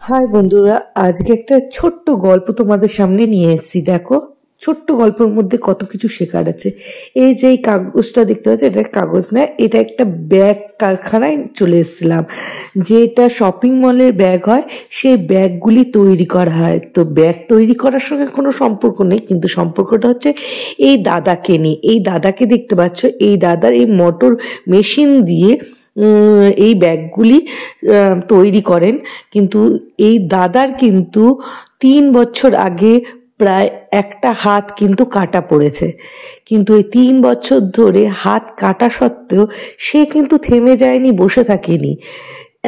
High বন্ধুরা, আজকে একটা ছোট্ট গল্প তোমাদের সামনে নিয়ে এসেছি। দেখো, ছোট্ট গল্পের মধ্যে কত কিছু শেখার আছে। এই যে এই কাগজটা দেখতে পাচ্ছ, এটা কাগজ না, এটা একটা ব্যাগ কারখানায় চলে এসেছিলাম। যেটা শপিং মলের ব্যাগ হয়, সেই ব্যাগগুলি তৈরি করা হয়। তো ব্যাগ তৈরি করার সঙ্গে কোনো সম্পর্ক নেই, কিন্তু সম্পর্কটা হচ্ছে এই দাদাকে নিয়ে। এই দাদাকে দেখতে পাচ্ছ, এই দাদার এই মোটর মেশিন দিয়ে এই ব্যাগগুলি তৈরি করেন। কিন্তু এই দাদার কিন্তু 3 বছর আগে প্রায় একটা হাত কিন্তু কাটা পড়েছে। কিন্তু এই 3 বছর ধরে হাত কাটা সত্ত্বেও সে কিন্তু থেমে যায়নি, বসে থাকেনি।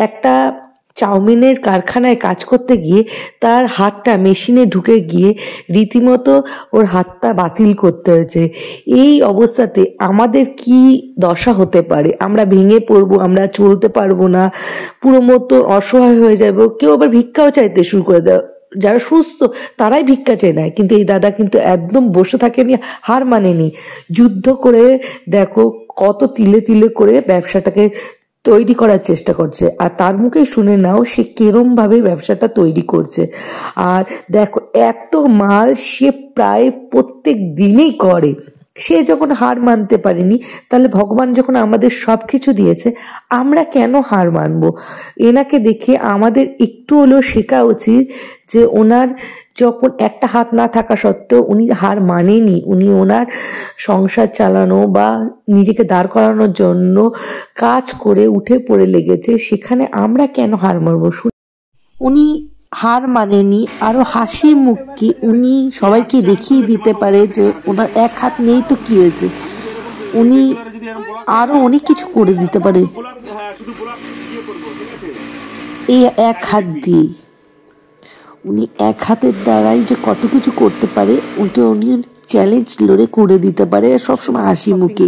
একটা চাউমিনের কারখানায় কাজ করতে গিয়ে তার হাতটা মেশিনে ঢুকে গিয়ে রীতিমতো ওর হাতটা বাতিল করতে হয়েছে। এই অবস্থাতে আমাদের কি দশা হতে পারে? আমরা ভেঙে পড়বো, আমরা চলতে পারবো না, পুরো মতো অসহায় হয়ে যাবো। কেউ আবার ভিক্ষাও চাইতে শুরু করে দেয়। যারা সুস্থ তারাই ভিক্ষা চেয়ে নেয়, কিন্তু এই দাদা কিন্তু একদম বসে থাকেনি, হার মানেনি। যুদ্ধ করে দেখো, কত তিলে তিলে করে ব্যবসাটাকে তৈরি করার চেষ্টা করছে। আর তার মুখে শুনে নাও সে কিরম ভাবে ব্যবসাটা তৈরি করছে। আর দেখো, এত মাল সে প্রায় প্রত্যেক দিনই করে। সে যখন হার মানতে পারেনি, তাহলে ভগবান যখন আমাদের সব কিছু দিয়েছে, আমরা কেন হার মানবো? এনাকে দেখে আমাদের একটু হলেও শেখা উচিত যে ওনার যখন একটা হাত না থাকা সত্ত্বেও উনি হার মানেনি। উনি ওনার সংসার চালানো বা নিজেকে দাঁড় করানোর জন্য কাজ করে উঠে পড়ে লেগেছে। সেখানে আমরা কেন হার মানবো? উনি হার মানেনি, আরো হাসি মুখকে উনি সবাইকে দেখিয়ে দিতে পারে যে ওনার এক হাত নেই তো কি হয়েছে, উনি আরো অনেক কিছু করে দিতে পারে এই এক হাত দিয়ে। উনি এক হাতের দ্বারাই যে কত কিছু করতে পারে ওটা উনি চ্যালেঞ্জ লড়ে করে দিতে পারে, সবসময় হাসি মুখে।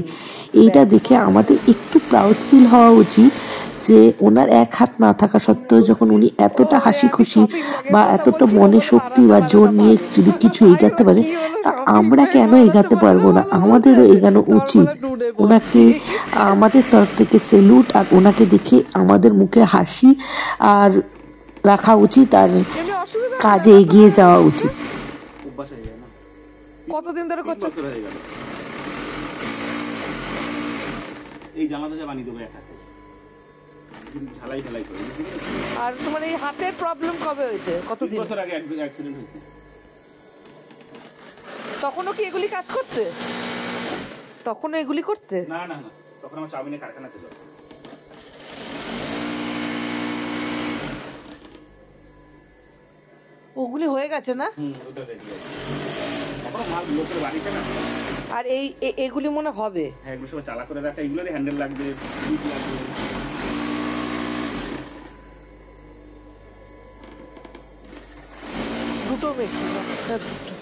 এইটা দেখে আমাদের একটু প্রাউড ফিল হওয়া উচিত যে ওনার এক হাত না থাকা সত্ত্বেও যখন উনি এতটা হাসি খুশি বা এতটা মনে শক্তি বা জোর নিয়ে যদি কিছু এগাতে পারে, তা আমরা কেন এগাতে পারবো না? আমাদেরও এগানো উচিত। ওনাকে আমাদের তরফ থেকে সেলুট। আর ওনাকে দেখে আমাদের মুখে হাসি আর রাখা উচিত, আর কাজে এগিয়ে যাওয়া উচিত। কতদিন ধরে করছো? এই জামাটা যা বানিয়ে দেবো এক হাতে, ঝালাই ঝালাই করে। আর তোমার এই হাতের প্রবলেম কবে হয়েছে? কতদিন? 2 বছর আগে অ্যাক্সিডেন্ট হয়েছে। তখনও কি এগুলি কাজ করতে? তখনও এগুলি করতে? না না না, তখন আমার চাউমিনের কারখানা ছিল। ওগুলি হয়ে গেছে না? ওটা রেডি আছে। এখন মাল লোকের বাড়িতে না। আর এই এগুলি মনে হবে? হ্যাঁ, এগুলো সব চালা করে রাখা। এগুলোরই হ্যান্ডেল লাগবে, টিপ লাগবে। দুটো মেশিন।